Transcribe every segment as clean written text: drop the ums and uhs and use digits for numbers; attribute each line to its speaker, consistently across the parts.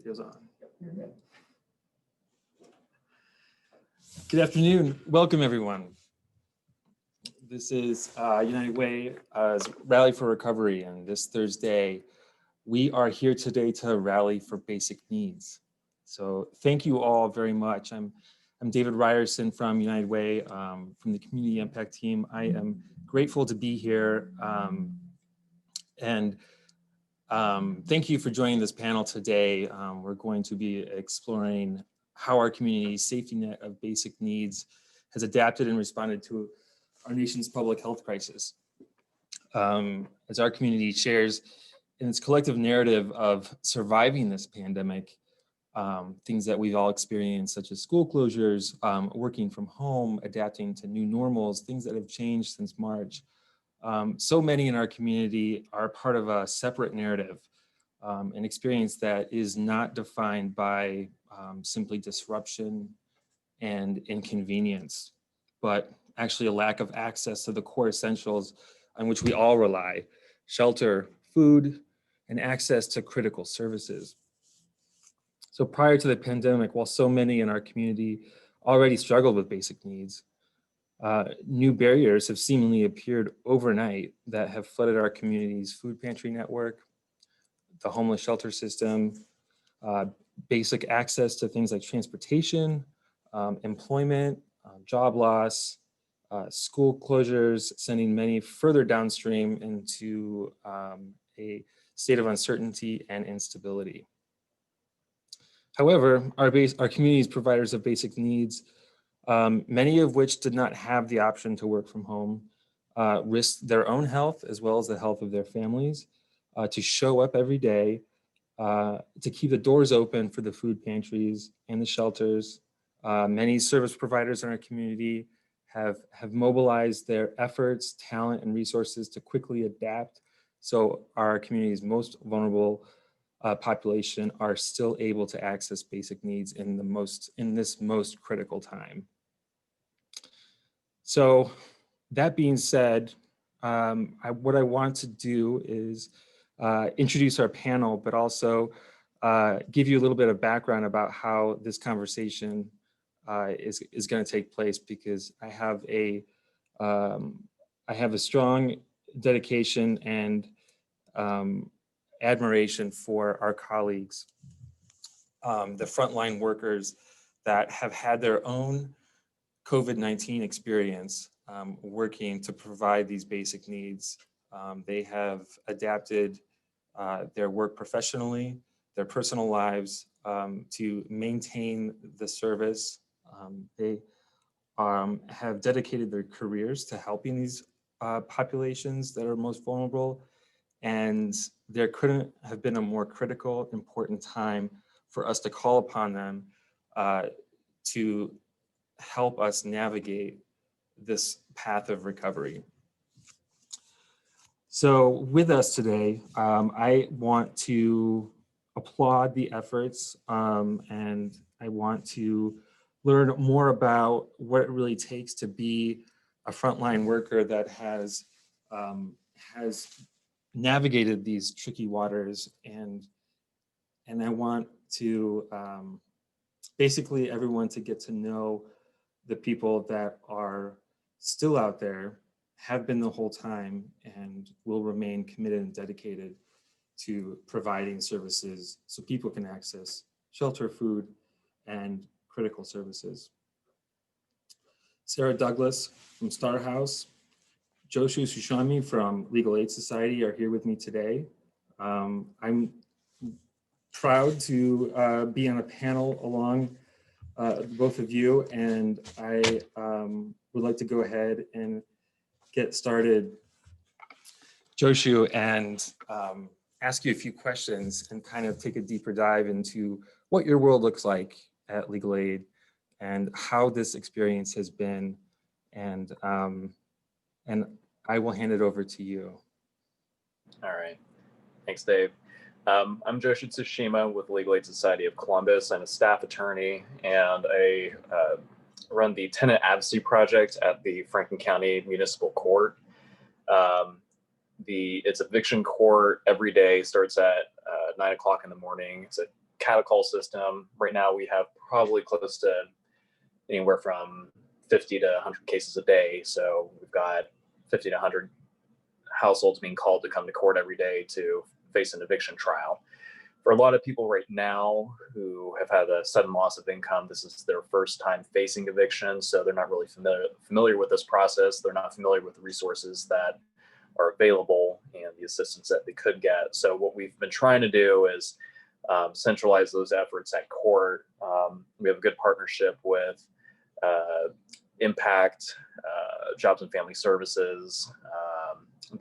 Speaker 1: Video's on. Good afternoon. Welcome, everyone. This is United Way's Rally for Recovery, and this Thursday, we are here today to rally for basic needs. So thank you all very much. I'm David Ryerson from United Way, from the Community Impact Team. I am grateful to be here, and thank you for joining this panel today. We're going to be exploring how our community's safety net of basic needs has adapted and responded to our nation's public health crisis. As our community shares in its collective narrative of surviving this pandemic, things that we've all experienced, such as school closures, working from home, adapting to new normals, things that have changed since March. So many in our community are part of a separate narrative, an experience that is not defined by simply disruption and inconvenience, but actually a lack of access to the core essentials on which we all rely: shelter, food, and access to critical services. So prior to the pandemic, while so many in our community already struggled with basic needs, new barriers have seemingly appeared overnight that have flooded our community's food pantry network, the homeless shelter system, basic access to things like transportation, employment, job loss, school closures, sending many further downstream into a state of uncertainty and instability. However, our community's providers of basic needs, many of which did not have the option to work from home, risked their own health as well as the health of their families to show up every day, to keep the doors open for the food pantries and the shelters. Many service providers in our community have mobilized their efforts, talent, and resources to quickly adapt, so our community's most vulnerable population are still able to access basic needs in this most critical time. So that being said, what I want to do is introduce our panel, but also give you a little bit of background about how this conversation is going to take place, because I have a strong dedication and admiration for our colleagues, the frontline workers that have had their own COVID-19 experience working to provide these basic needs. They have adapted their work professionally, their personal lives, to maintain the service. They have dedicated their careers to helping these populations that are most vulnerable, and there couldn't have been a more critical, important time for us to call upon them to help us navigate this path of recovery. So with us today, I want to applaud the efforts, and I want to learn more about what it really takes to be a frontline worker that has navigated these tricky waters, and I want to basically everyone to get to know the people that are still out there, have been the whole time, and will remain committed and dedicated to providing services so people can access shelter, food, and critical services. Sarah Douglas from Starhouse, Joshua Sushami from Legal Aid Society are here with me today. I'm proud to be on a panel along both of you, and I would like to go ahead and get started, Joshua, and ask you a few questions and kind of take a deeper dive into what your world looks like at Legal Aid and how this experience has been, and I will hand it over to you.
Speaker 2: All right, thanks, Dave. I'm Joshua Tsushima with Legal Aid Society of Columbus. I'm a staff attorney, and I run the Tenant Advocacy project at the Franklin County Municipal Court. It's eviction court every day, starts at 9 o'clock in the morning. It's a catacall system. Right now we have probably close to anywhere from 50 to 100 cases a day. So we've got 50 to 100 households being called to come to court every day to face an eviction trial. For a lot of people right now who have had a sudden loss of income, this is their first time facing eviction. So they're not really familiar with this process. They're not familiar with the resources that are available and the assistance that they could get. So what we've been trying to do is centralize those efforts at court. We have a good partnership with Impact, Jobs and Family Services,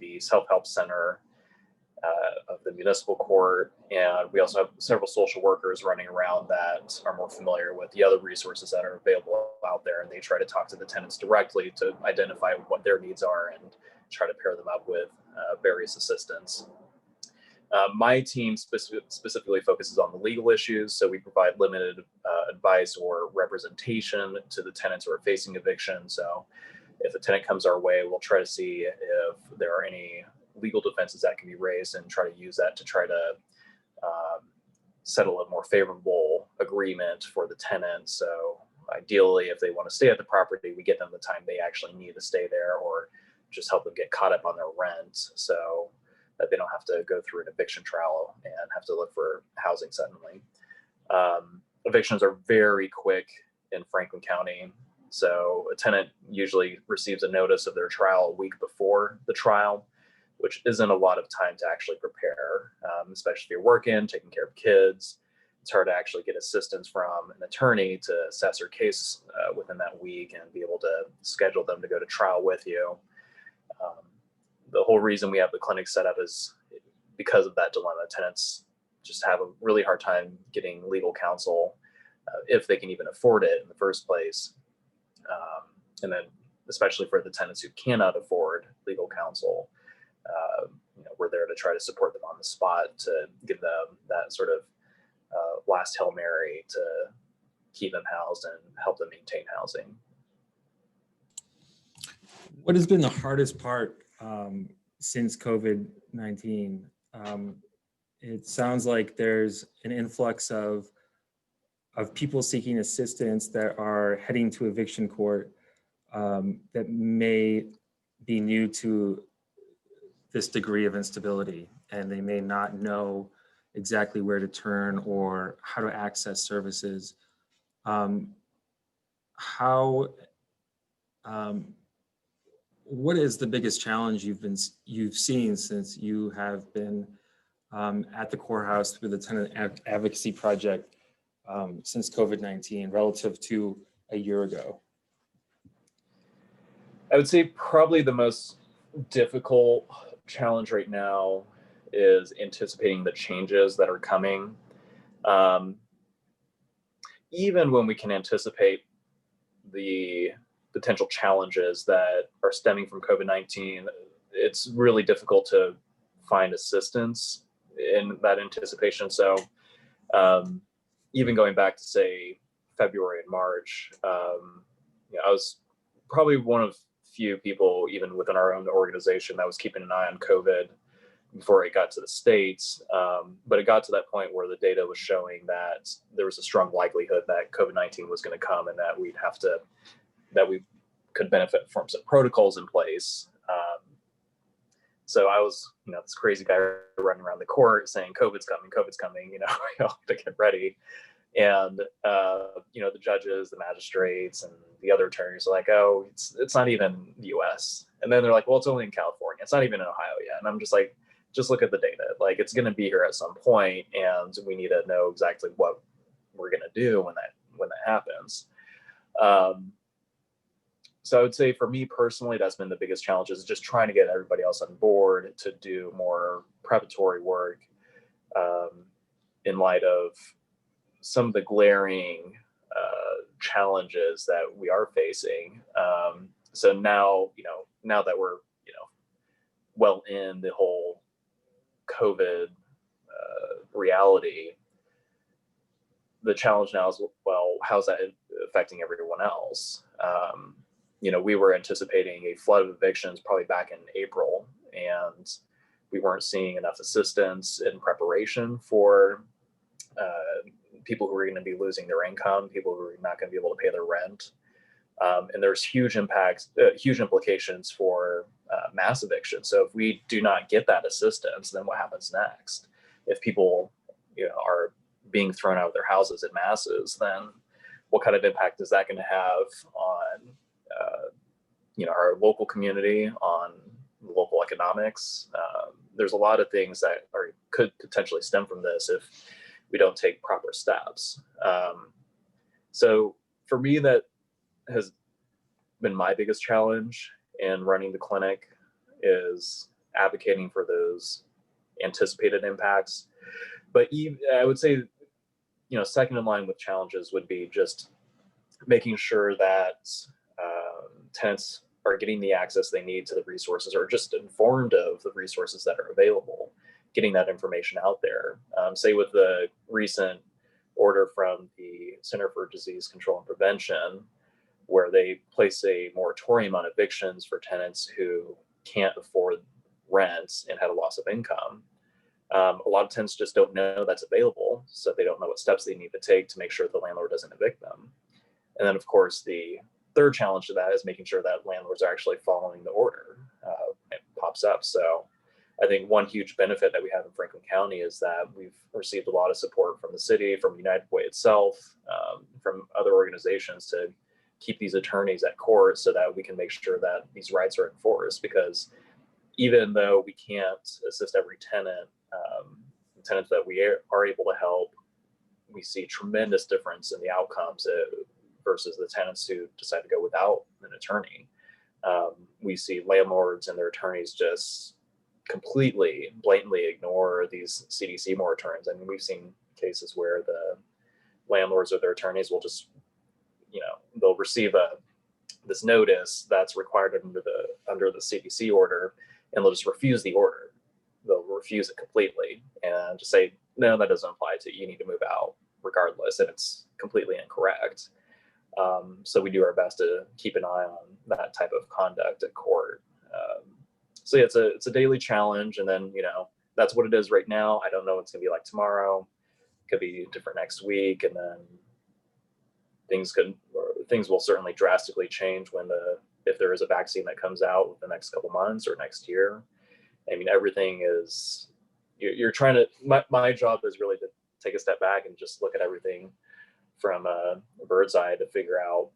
Speaker 2: the Self-Help Center of the municipal court, and we also have several social workers running around that are more familiar with the other resources that are available out there, and they try to talk to the tenants directly to identify what their needs are and try to pair them up with various assistance. My team specifically focuses on the legal issues, so we provide limited advice or representation to the tenants who are facing eviction. So if a tenant comes our way, we'll try to see if there are any legal defenses that can be raised and try to use that to try to settle a more favorable agreement for the tenant. So ideally, if they want to stay at the property, we get them the time they actually need to stay there, or just help them get caught up on their rent so that they don't have to go through an eviction trial and have to look for housing suddenly. Evictions are very quick in Franklin County. So a tenant usually receives a notice of their trial a week before the trial, which isn't a lot of time to actually prepare, especially if you're working, taking care of kids. It's hard to actually get assistance from an attorney to assess your case within that week and be able to schedule them to go to trial with you. The whole reason we have the clinic set up is because of that dilemma. Tenants just have a really hard time getting legal counsel if they can even afford it in the first place. And then especially for the tenants who cannot afford legal counsel, we're there to try to support them on the spot to give them that sort of last Hail Mary to keep them housed and help them maintain housing.
Speaker 1: What has been the hardest part since COVID-19? It sounds like there's an influx of people seeking assistance that are heading to eviction court that may be new to this degree of instability, and they may not know exactly where to turn or how to access services. What is the biggest challenge you've seen since you have been at the courthouse through the Tenant Advocacy Project since COVID-19 relative to a year ago?
Speaker 2: I would say probably the most difficult challenge right now is anticipating the changes that are coming. Even when we can anticipate the potential challenges that are stemming from COVID-19, it's really difficult to find assistance in that anticipation. So even going back to say February and March, I was probably one of few people, even within our own organization, that was keeping an eye on COVID before it got to the States. But it got to that point where the data was showing that there was a strong likelihood that COVID-19 was going to come and that we could benefit from some protocols in place. So I was, this crazy guy running around the court saying, COVID's coming, you have to get ready. And, the judges, the magistrates, and the other attorneys are like, oh, it's not even the US. And then they're like, well, it's only in California. It's not even in Ohio yet. And I'm just like, just look at the data. Like, it's going to be here at some point, and we need to know exactly what we're going to do when that happens. So I would say for me personally, that's been the biggest challenge, is just trying to get everybody else on board to do more preparatory work in light of some of the glaring challenges that we are facing. So now that we're, well in the whole COVID reality, the challenge now is, well, how's that affecting everyone else? We were anticipating a flood of evictions probably back in April, and we weren't seeing enough assistance in preparation for people who are going to be losing their income, people who are not going to be able to pay their rent. And there's huge impacts, huge implications for mass eviction. So if we do not get that assistance, then what happens next? If people, are being thrown out of their houses in masses, then what kind of impact is that going to have on, our local community, on local economics? There's a lot of things that could potentially stem from this if we don't take proper steps. So for me, that has been my biggest challenge in running the clinic, is advocating for those anticipated impacts. But I would say, second in line with challenges would be just making sure that tenants are getting the access they need to the resources, or just informed of the resources that are available, getting that information out there. Say with the recent order from the Center for Disease Control and Prevention, where they place a moratorium on evictions for tenants who can't afford rent and had a loss of income. A lot of tenants just don't know that's available, so they don't know what steps they need to take to make sure the landlord doesn't evict them. And then, of course, the third challenge to that is making sure that landlords are actually following the order. It pops up. So I think one huge benefit that we have in Franklin County is that we've received a lot of support from the city, from United Way itself, from other organizations to keep these attorneys at court so that we can make sure that these rights are enforced. Because even though we can't assist every tenant, tenants that we are able to help, we see tremendous difference in the outcomes versus the tenants who decide to go without an attorney. We see landlords and their attorneys just completely, blatantly ignore these CDC moratoriums. I mean, we've seen cases where the landlords or their attorneys will just, they'll receive this notice that's required under the CDC order, and they'll just refuse the order. They'll refuse it completely and just say, no, that doesn't apply to you. You need to move out regardless, and it's completely incorrect. So we do our best to keep an eye on that type of conduct at court. So yeah, it's a daily challenge, and then that's what it is right now. I don't know what it's gonna be like tomorrow. It could be different next week, and then things will certainly drastically change if there is a vaccine that comes out within the next couple months or next year. I mean, everything is, you're trying to, my job is really to take a step back and just look at everything from a bird's eye to figure out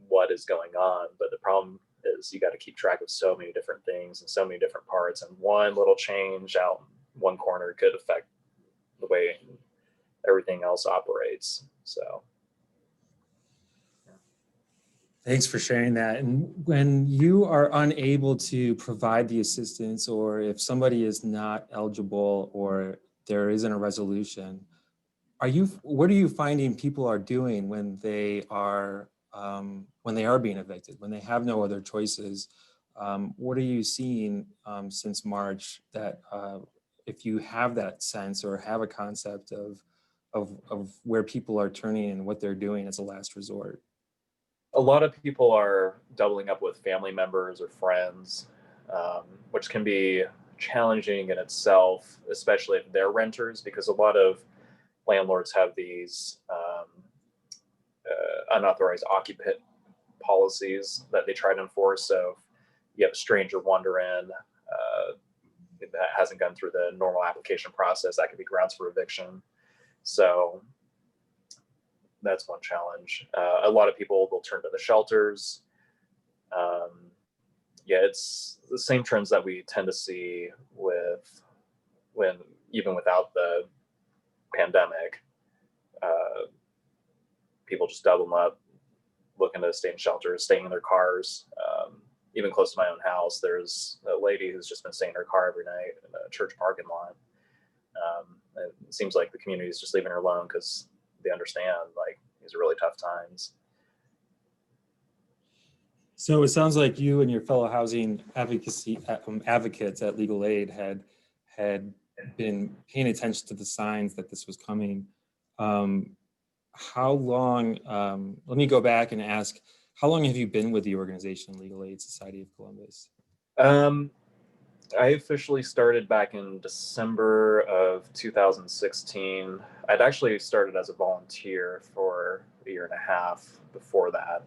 Speaker 2: what is going on. But the problem is you got to keep track of so many different things and so many different parts, and one little change out one corner could affect the way everything else operates. So.
Speaker 1: Thanks for sharing that. And when you are unable to provide the assistance, or if somebody is not eligible or there isn't a resolution, what are you finding people are doing when they are being evicted, when they have no other choices? What are you seeing since March that if you have that sense or have a concept of where people are turning and what they're doing as a last resort?
Speaker 2: A lot of people are doubling up with family members or friends, which can be challenging in itself, especially if they're renters, because a lot of landlords have these unauthorized occupant policies that they try to enforce. So if you have a stranger wander in that hasn't gone through the normal application process, that could be grounds for eviction. So that's one challenge. A lot of people will turn to the shelters. It's the same trends that we tend to see even without the pandemic. People just double them up, looking to stay in shelters, staying in their cars. Even close to my own house, there's a lady who's just been staying in her car every night in a church parking lot. It seems like the community is just leaving her alone because they understand these are really tough times.
Speaker 1: So it sounds like you and your fellow housing advocacy advocates at Legal Aid had been paying attention to the signs that this was coming. How long, let me go back and ask, how long have you been with the organization Legal Aid Society of Columbus?
Speaker 2: I officially started back in December of 2016. I'd actually started as a volunteer for a year and a half before that.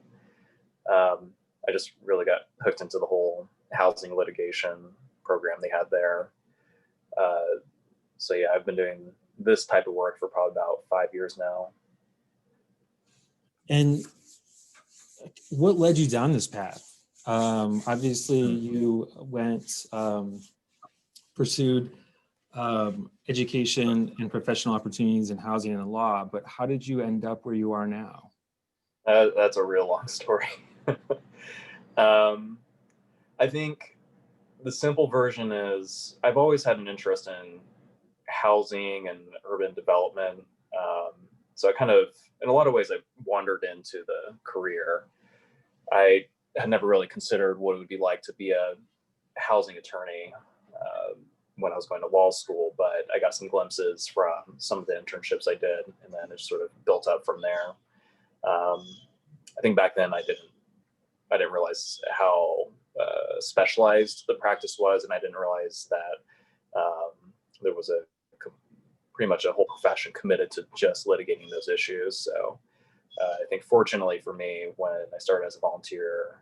Speaker 2: I just really got hooked into the whole housing litigation program they had there. Uh, so yeah, I've been doing this type of work for probably about 5 years now.
Speaker 1: And what led you down this path? Obviously, you went, pursued education and professional opportunities in housing and law, but how did you end up where you are now?
Speaker 2: That's a real long story. um, I think the simple version is I've always had an interest in housing and urban development. So I kind of, in a lot of ways, I wandered into the career. I had never really considered what it would be like to be a housing attorney when I was going to law school, but I got some glimpses from some of the internships I did, and then it just sort of built up from there. I think back then I didn't realize how specialized the practice was, and I didn't realize that there was pretty much a whole profession committed to just litigating those issues. So I think fortunately for me, when I started as a volunteer,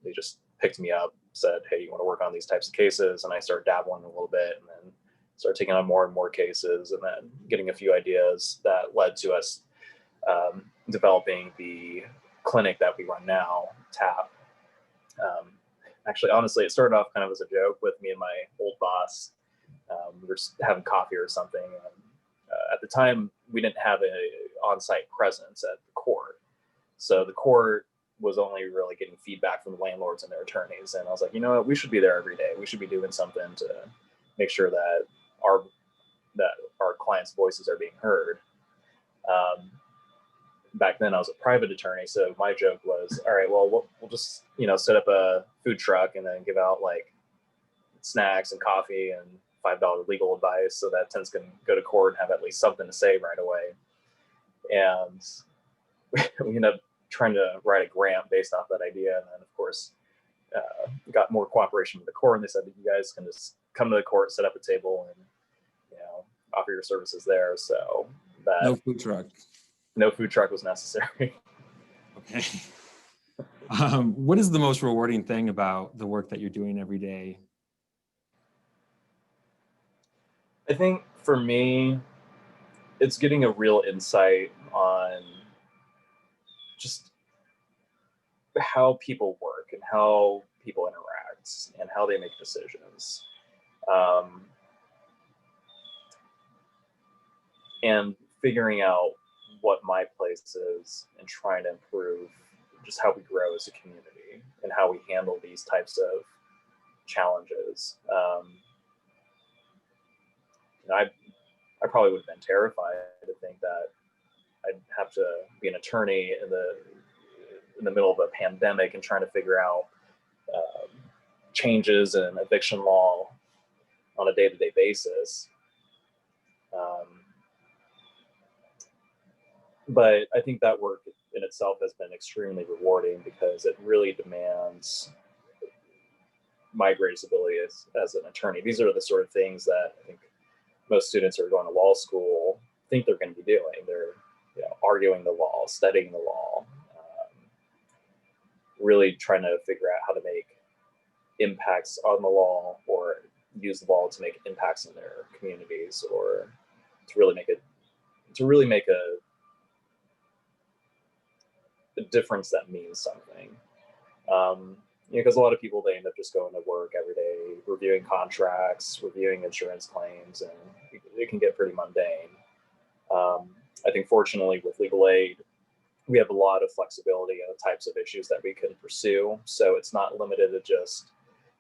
Speaker 2: they just picked me up, said, "Hey, you want to work on these types of cases?" And I started dabbling a little bit, and then started taking on more and more cases, and then getting a few ideas that led to us developing the clinic that we run now, TAP. Actually, honestly, it started off kind of as a joke with me and my old boss. We were just having coffee or something, and at the time, we didn't have a on-site presence at the court. So the court was only really getting feedback from the landlords and their attorneys. And I was like, you know what, we should be there every day. We should be doing something to make sure that our clients' voices are being heard. Back then I was a private attorney, so my joke was, all right, well, we'll just, set up a food truck and then give out like snacks and coffee and $5 legal advice so that tenants can go to court and have at least something to say right away. And we ended up trying to write a grant based off that idea. And then, of course, got more cooperation with the court. And they said that you guys can just come to the court, set up a table, and offer your services there. So that
Speaker 1: No food truck.
Speaker 2: No food truck was necessary.
Speaker 1: Okay. What is the most rewarding thing about the work that you're doing every day?
Speaker 2: I think for me, it's getting a real insight on just how people work and how people interact and how they make decisions. And figuring out what my place is and trying to improve just how we grow as a community and how we handle these types of challenges. I probably would have been terrified to think that I'd have to be an attorney in the middle of a pandemic and trying to figure out changes in eviction law on a day-to-day basis. But I think that work in itself has been extremely rewarding because it really demands my greatest ability as an attorney. These are the sort of things that I think most students who are going to law school think they're going to be doing. They're arguing the law, studying the law, really trying to figure out how to make impacts on the law or use the law to make impacts in their communities or to really make a difference that means something. Because a lot of people, they end up just going to work every day, reviewing contracts, reviewing insurance claims, and it can get pretty mundane. I think fortunately with legal aid, we have a lot of flexibility in the types of issues that we can pursue. So it's not limited to just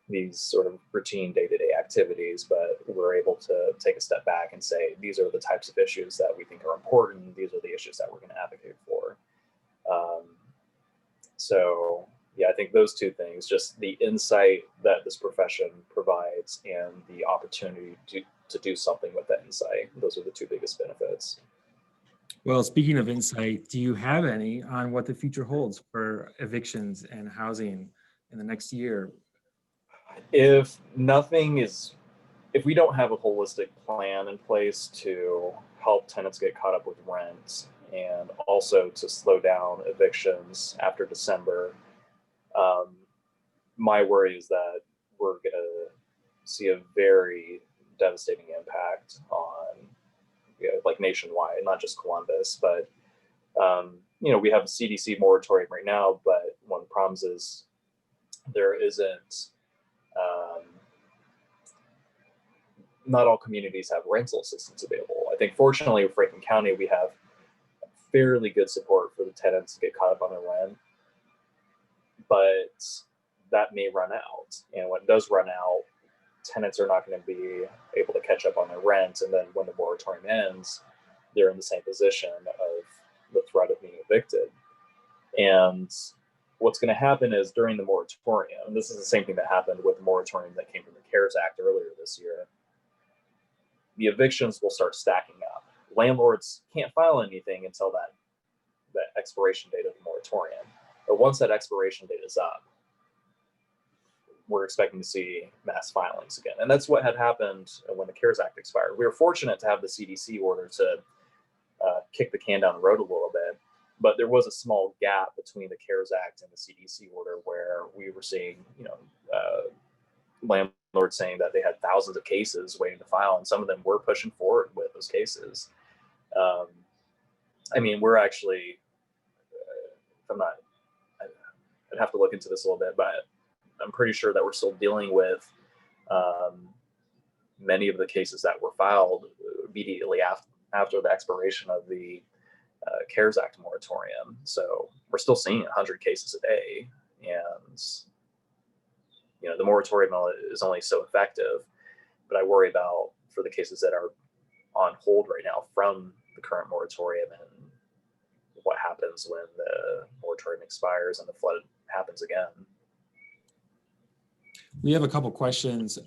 Speaker 2: these sort of routine day-to-day activities, but we're able to take a step back and say, these are the types of issues that we think are important. These are the issues that we're going to advocate for. So yeah, I think those two things, just the insight that this profession provides and the opportunity to do something with that insight, those are the two biggest benefits.
Speaker 1: Well, speaking of insight, do you have any on what the future holds for evictions and housing in the next year?
Speaker 2: If nothing is, if we don't have a holistic plan in place to help tenants get caught up with rent and also to slow down evictions after December, um, my worry is that we're going to see a very devastating impact on, like nationwide, not just Columbus, but we have a CDC moratorium right now, but one of the problems is there isn't, um, not all communities have rental assistance available. I think fortunately with Franklin County, we have fairly good support for the tenants to get caught up on their rent, but that may run out. And when it does run out, tenants are not going to be able to catch up on their rent. And then when the moratorium ends, they're in the same position of the threat of being evicted. And what's going to happen is during the moratorium, and this is the same thing that happened with the moratorium that came from the CARES Act earlier this year, the evictions will start stacking up. Landlords can't file anything until that expiration date of the moratorium. But once that expiration date is up, we're expecting to see mass filings again. And that's what had happened when the CARES Act expired. We were fortunate to have the CDC order to kick the can down the road a little bit, but there was a small gap between the CARES Act and the CDC order where we were seeing, landlords saying that they had thousands of cases waiting to file, and some of them were pushing forward with those cases. We're actually, I'd have to look into this a little bit, but I'm pretty sure that we're still dealing with many of the cases that were filed immediately after the expiration of the CARES Act moratorium. So we're still seeing 100 cases a day, and the moratorium is only so effective. But I worry about for the cases that are on hold right now from the current moratorium and what happens when the moratorium expires and the flood happens again.
Speaker 1: We have a couple questions.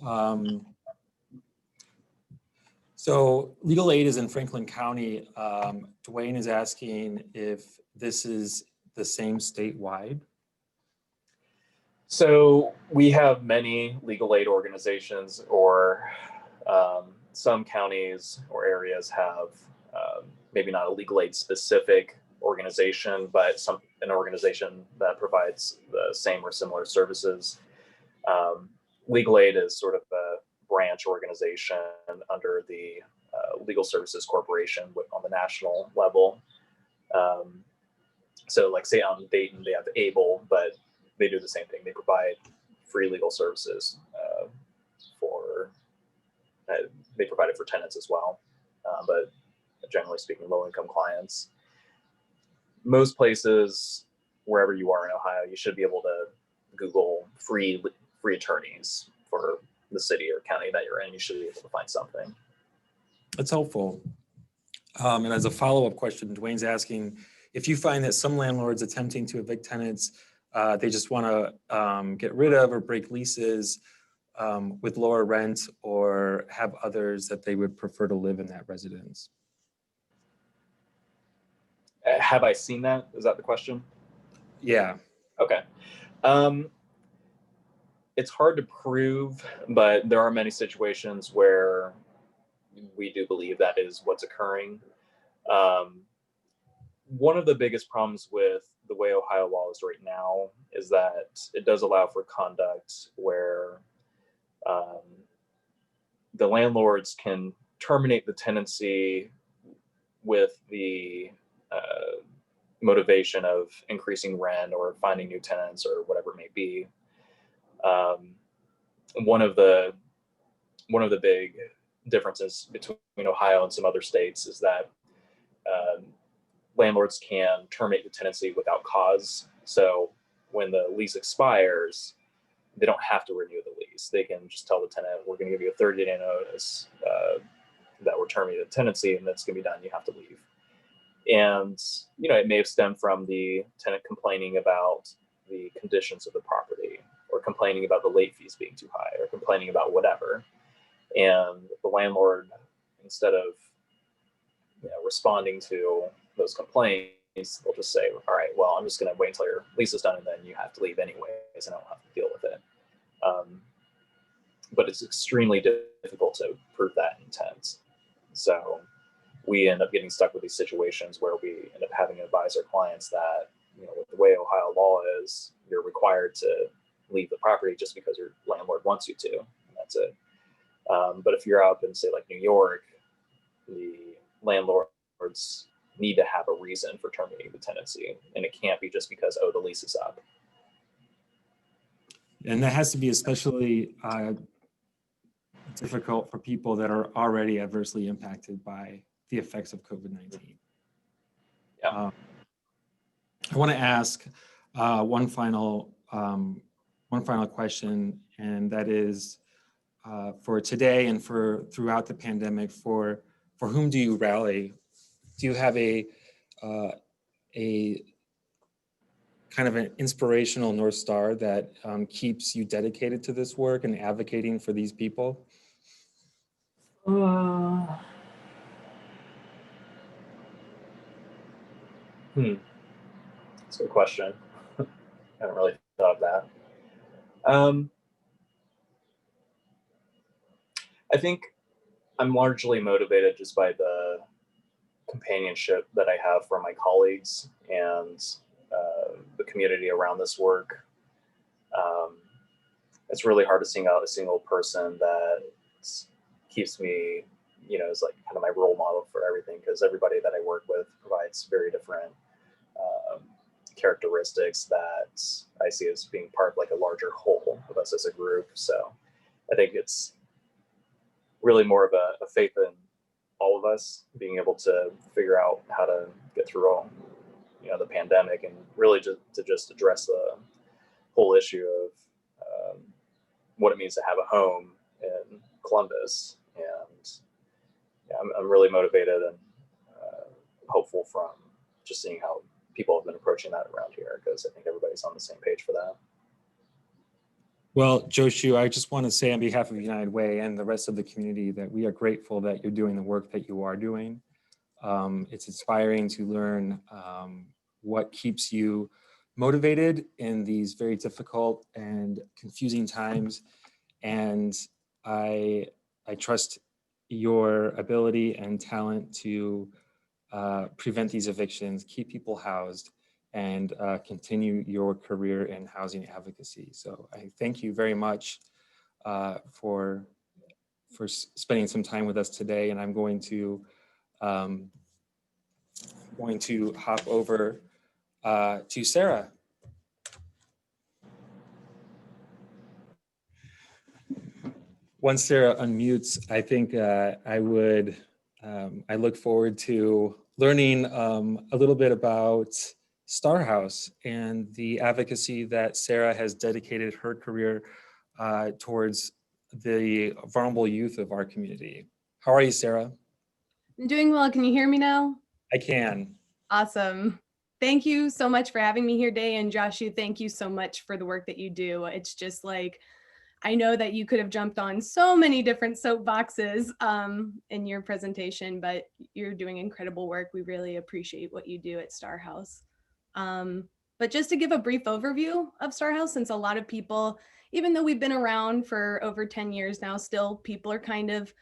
Speaker 1: So legal aid is in Franklin County. Dwayne is asking if this is the same statewide.
Speaker 2: So we have many legal aid organizations, or some counties or areas have maybe not a legal aid specific organization, but an organization that provides the same or similar services. Legal aid is sort of a branch organization under the Legal Services Corporation on the national level. So like say on Dayton, they have ABLE, but they do the same thing. They provide free legal services they provide it for tenants as well. But generally speaking, low-income clients. Most places, wherever you are in Ohio, you should be able to Google free attorneys for the city or county that you're in. You should be able to find something.
Speaker 1: That's helpful. And as a follow-up question, Dwayne's asking, if you find that some landlords attempting to evict tenants, they just want to get rid of or break leases with lower rent, or have others that they would prefer to live in that residence.
Speaker 2: Have I seen that? Is that the question?
Speaker 1: Yeah.
Speaker 2: Okay. It's hard to prove, but there are many situations where we do believe that is what's occurring. One of the biggest problems with the way Ohio law is right now is that it does allow for conduct where the landlords can terminate the tenancy with the motivation of increasing rent or finding new tenants or whatever it may be. One of the big differences between Ohio and some other states is that landlords can terminate the tenancy without cause. So when the lease expires, they don't have to renew the lease. They can just tell the tenant, we're going to give you a 30-day notice that we're terminating the tenancy, and that's going to be done. You have to leave. And, it may have stemmed from the tenant complaining about the conditions of the property, or complaining about the late fees being too high, or complaining about whatever. And the landlord, instead of responding to those complaints, they'll just say, all right, well, I'm just going to wait until your lease is done, and then you have to leave anyways, and I don't have to deal with it. but it's extremely difficult to prove that intent. So we end up getting stuck with these situations where we end up having to advise our clients that, with the way Ohio law is, you're required to leave the property just because your landlord wants you to, and that's it. But if you're up in, say, like New York, the landlords need to have a reason for terminating the tenancy, and it can't be just because, oh, the lease is up.
Speaker 1: And that has to be especially difficult for people that are already adversely impacted by the effects of COVID-19.
Speaker 2: Yeah.
Speaker 1: I want to ask one final question, and that is for today and for throughout the pandemic. For whom do you rally? Do you have a kind of an inspirational North Star that keeps you dedicated to this work and advocating for these people?
Speaker 2: That's a good question. I haven't really thought of that. I think I'm largely motivated just by the companionship that I have from my colleagues and the community around this work. It's really hard to single out a single person that keeps me, is like kind of my role model for everything, because everybody that I work with provides very different characteristics that I see as being part of like a larger whole of us as a group. So I think it's really more of a faith in all of us being able to figure out how to get through all, the pandemic, and really just address the whole issue of what it means to have a home in Columbus. And yeah, I'm really motivated and hopeful from just seeing how people have been approaching that around here, because I think everybody's on the same page for that.
Speaker 1: Well, Joshu, I just want to say on behalf of United Way and the rest of the community that we are grateful that you're doing the work that you are doing. It's inspiring to learn what keeps you motivated in these very difficult and confusing times. And I trust your ability and talent to prevent these evictions, keep people housed, and continue your career in housing advocacy. So I thank you very much for spending some time with us today. And I'm going to hop over to Sarah. Once Sarah unmutes, I think I look forward to learning a little bit about Starhouse and the advocacy that Sarah has dedicated her career towards the vulnerable youth of our community. How are you, Sarah?
Speaker 3: I'm doing well. Can you hear me now?
Speaker 1: I can.
Speaker 3: Awesome. Thank you so much for having me here today. And Joshu, thank you so much for the work that you do. It's just like, I know that you could have jumped on so many different soapboxes in your presentation, but you're doing incredible work. We really appreciate what you do at Starhouse. But just to give a brief overview of Starhouse, since a lot of people, even though we've been around for over 10 years now, still people are kind of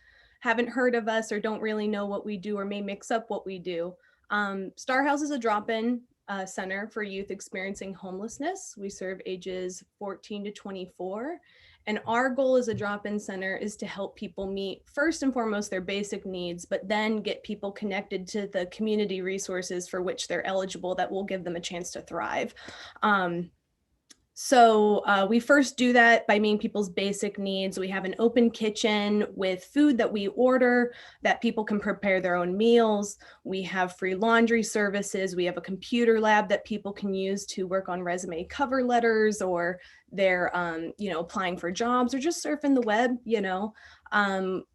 Speaker 3: haven't heard of us or don't really know what we do or may mix up what we do. Starhouse is a drop-in center for youth experiencing homelessness. We serve ages 14 to 24. And our goal as a drop-in center is to help people meet, first and foremost, their basic needs, but then get people connected to the community resources for which they're eligible that will give them a chance to thrive. So we first do that by meeting people's basic needs. We have an open kitchen with food that we order that people can prepare their own meals. We have free laundry services. We have a computer lab that people can use to work on resume cover letters, or they're applying for jobs or just surfing the web.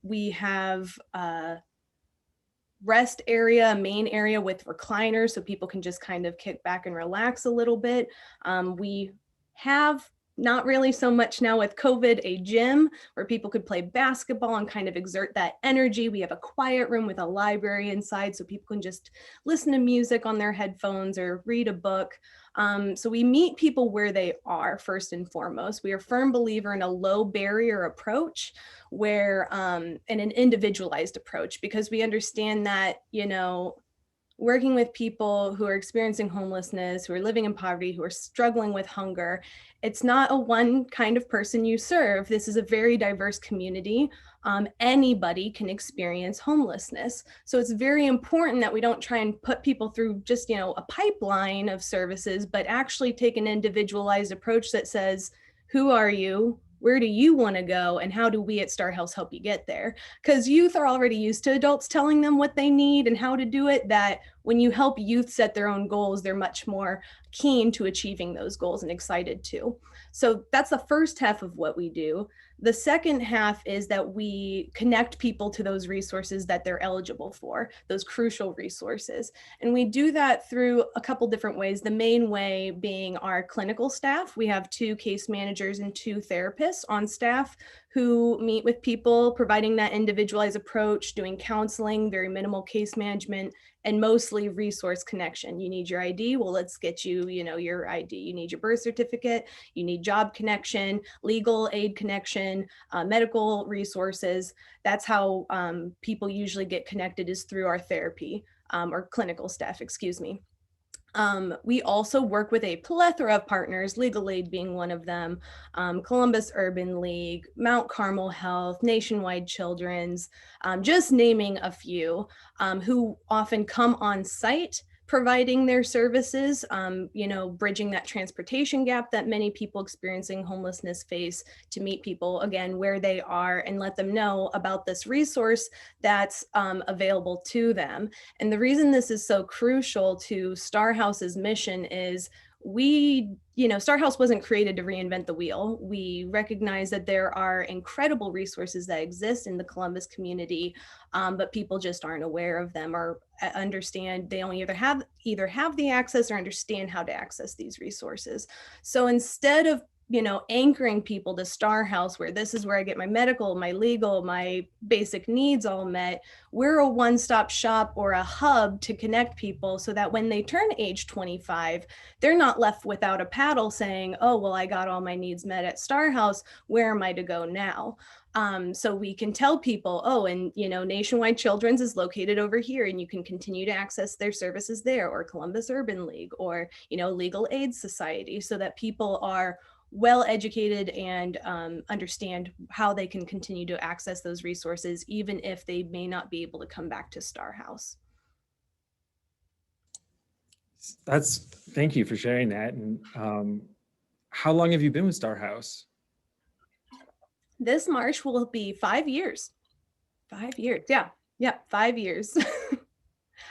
Speaker 3: We have rest area, main area with recliners so people can just kind of kick back and relax a little bit. We have, not really so much now with COVID, a gym where people could play basketball and kind of exert that energy. We have a quiet room with a library inside so people can just listen to music on their headphones or read a book. So we meet people where they are first and foremost. We are a firm believer in a low barrier approach where, in an individualized approach, because we understand that, working with people who are experiencing homelessness, who are living in poverty, who are struggling with hunger, it's not a one kind of person you serve. This is a very diverse community. Anybody can experience homelessness. So it's very important that we don't try and put people through just, a pipeline of services, but actually take an individualized approach that says, who are you? Where do you want to go? And how do we at Starhouse help you get there? Because youth are already used to adults telling them what they need and how to do it, that when you help youth set their own goals, they're much more keen to achieving those goals and excited to. So that's the first half of what we do. The second half is that we connect people to those resources that they're eligible for, those crucial resources. And we do that through a couple different ways. The main way being our clinical staff. We have 2 case managers and 2 therapists on staff who meet with people, providing that individualized approach, doing counseling, very minimal case management, and mostly resource connection. You need your ID. Well, let's get you, your ID. You need your birth certificate. You need job connection, legal aid connection, medical resources. That's how people usually get connected, is through our therapy or clinical staff, excuse me. We also work with a plethora of partners, legal aid being one of them, Columbus Urban League, Mount Carmel Health, Nationwide Children's, just naming a few, who often come on site providing their services, bridging that transportation gap that many people experiencing homelessness face, to meet people again where they are and let them know about this resource that's available to them. And the reason this is so crucial to Starhouse's mission is Starhouse wasn't created to reinvent the wheel. We recognize that there are incredible resources that exist in the Columbus community, but people just aren't aware of them or understand. They only either have the access or understand how to access these resources. So instead of anchoring people to Starhouse, where this is where I get my medical, my legal, my basic needs all met, we're a one-stop shop or a hub to connect people so that when they turn age 25, they're not left without a paddle saying, oh, well, I got all my needs met at Starhouse. Where am I to go now? So we can tell people, oh, and Nationwide Children's is located over here, and you can continue to access their services there, or Columbus Urban League, or Legal Aid Society, so that people are well educated and understand how they can continue to access those resources, even if they may not be able to come back to Starhouse.
Speaker 1: Thank you for sharing that. And how long have you been with Starhouse?
Speaker 3: This March will be 5 years. 5 years. Yeah, 5 years.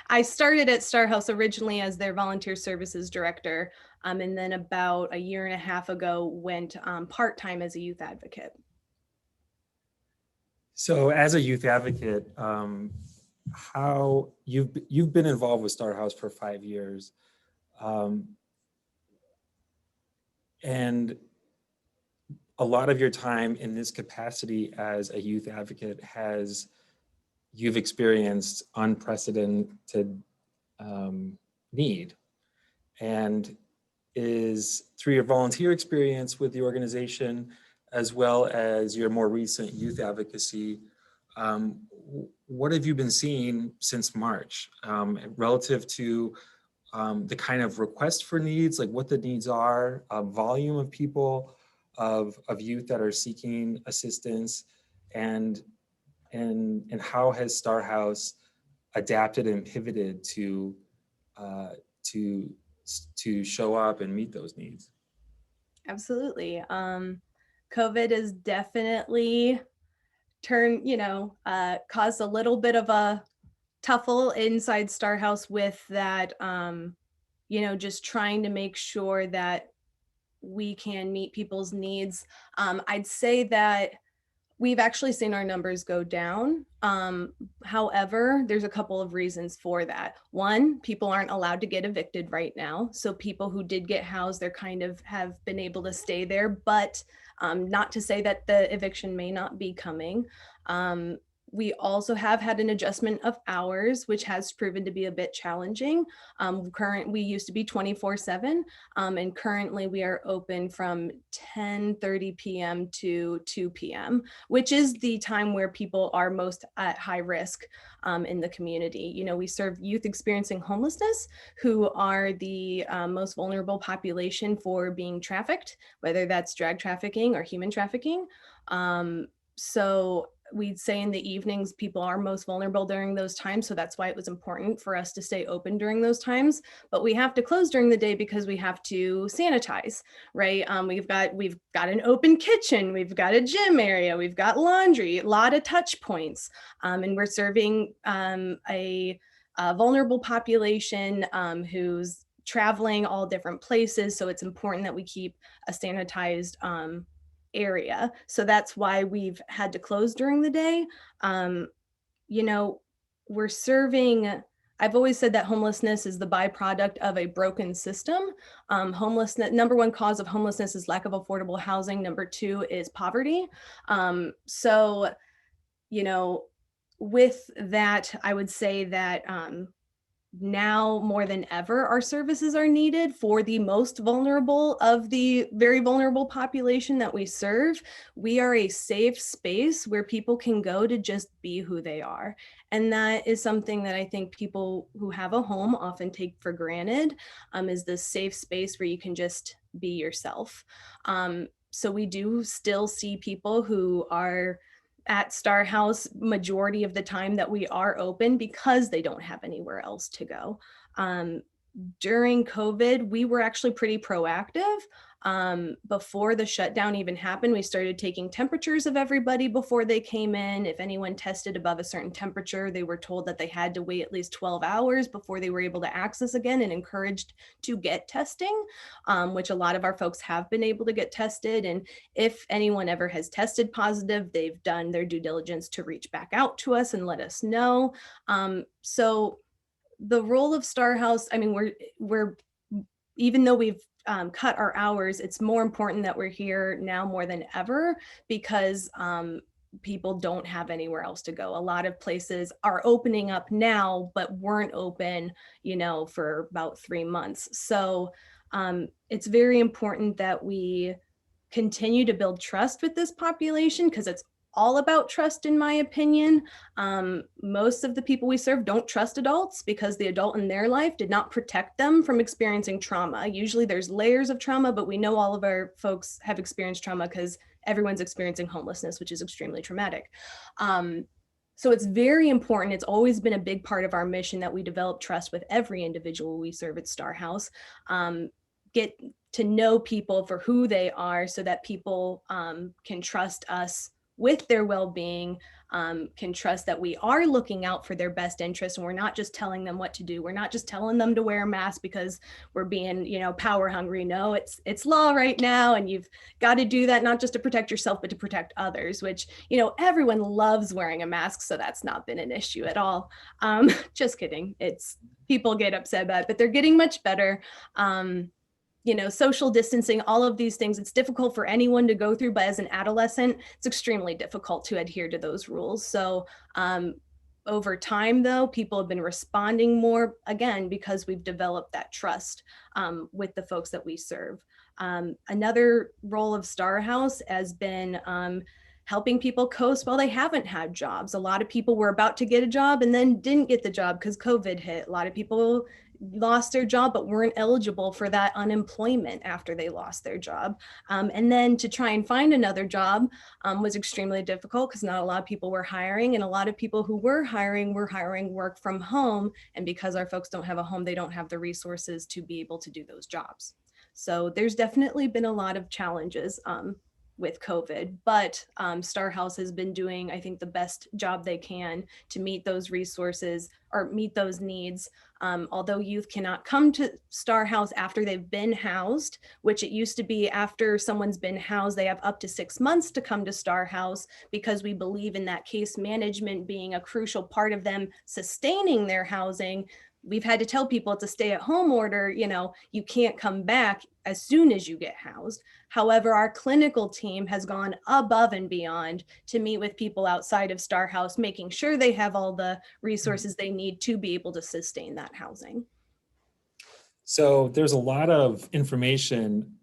Speaker 3: I started at Starhouse originally as their volunteer services director, and then about a year and a half ago went part-time as a youth advocate.
Speaker 1: So as a youth advocate, how you've been involved with Starhouse for 5 years, and a lot of your time in this capacity as a youth advocate you've experienced unprecedented need, and is through your volunteer experience with the organization, as well as your more recent youth advocacy, what have you been seeing since March relative to the kind of request for needs, like what the needs are, volume of people, of youth that are seeking assistance, and how has Starhouse adapted and pivoted to show up and meet those needs?
Speaker 3: Absolutely. COVID has definitely caused a little bit of a tuffle inside Starhouse with that, just trying to make sure that we can meet people's needs. I'd say that we've actually seen our numbers go down. However, there's a couple of reasons for that. One, people aren't allowed to get evicted right now. So people who did get housed, they're kind of have been able to stay there, but not to say that the eviction may not be coming. We also have had an adjustment of hours, which has proven to be a bit challenging. We used to be 24/7, and currently we are open from 10:30 p.m. to 2 p.m., which is the time where people are most at high risk in the community. You know, we serve youth experiencing homelessness, who are the most vulnerable population for being trafficked, whether that's drag trafficking or human trafficking. So we'd say in the evenings, people are most vulnerable during those times. So that's why it was important for us to stay open during those times. But we have to close during the day because we have to sanitize, right? We've got an open kitchen, we've got a gym area, we've got laundry, a lot of touch points. And we're serving a vulnerable population who's traveling all different places. So it's important that we keep a sanitized area. So that's why we've had to close during the day. You know, we're serving, I've always said that homelessness is the byproduct of a broken system. Homelessness, number one cause of homelessness is lack of affordable housing. Number two is poverty. So, you know, with that, I would say that now more than ever, our services are needed for the most vulnerable of the very vulnerable population that we serve. We are a safe space where people can go to just be who they are. And that is something that I think people who have a home often take for granted, is this safe space where you can just be yourself. So we do still see people who are at Starhouse majority of the time that we are open because they don't have anywhere else to go. During COVID, we were actually pretty proactive. Before the shutdown even happened, we started taking temperatures of everybody before they came in. If anyone tested above a certain temperature, they were told that they had to wait at least 12 hours before they were able to access again, and encouraged to get testing, which a lot of our folks have been able to get tested. And if anyone ever has tested positive, they've done their due diligence to reach back out to us and let us know. So the role of Starhouse, I mean, we're even though we've cut our hours, it's more important that we're here now more than ever, because people don't have anywhere else to go. A lot of places are opening up now, but weren't open, you know, for about 3 months. So it's very important that we continue to build trust with this population, because it's all about trust, in my opinion. Most of the people we serve don't trust adults because the adult in their life did not protect them from experiencing trauma. Usually there's layers of trauma, but we know all of our folks have experienced trauma because everyone's experiencing homelessness, which is extremely traumatic. So it's very important. It's always been a big part of our mission that we develop trust with every individual we serve at Starhouse. Get to know people for who they are so that people can trust us with their well-being, can trust that we are looking out for their best interests, and we're not just telling them what to do. We're not just telling them to wear a mask because we're being, you know, power hungry. No, it's law right now, and you've got to do that not just to protect yourself, but to protect others, which, you know, everyone loves wearing a mask, so that's not been an issue at all. Just kidding. It's, people get upset about it, but they're getting much better. You know, social distancing, all of these things, it's difficult for anyone to go through, but as an adolescent, it's extremely difficult to adhere to those rules. So over time, though, people have been responding more, again, because we've developed that trust with the folks that we serve. Another role of Starhouse has been helping people coast while they haven't had jobs. A lot of people were about to get a job and then didn't get the job because COVID hit. A lot of people lost their job but weren't eligible for that unemployment after they lost their job. And then to try and find another job was extremely difficult because not a lot of people were hiring, and a lot of people who were hiring work from home. And because our folks don't have a home, they don't have the resources to be able to do those jobs. So there's definitely been a lot of challenges with COVID, but Starhouse has been doing, I think, the best job they can to meet those resources or meet those needs. Although youth cannot come to Starhouse after they've been housed, which it used to be after someone's been housed, they have up to 6 months to come to Starhouse, because we believe in that case management being a crucial part of them sustaining their housing. we've had to tell people it's a stay-at-home order, you can't come back as soon as you get housed. However, our clinical team has gone above and beyond to meet with people outside of Starhouse, making sure they have all the resources they need to be able to sustain that housing.
Speaker 1: So there's a lot of information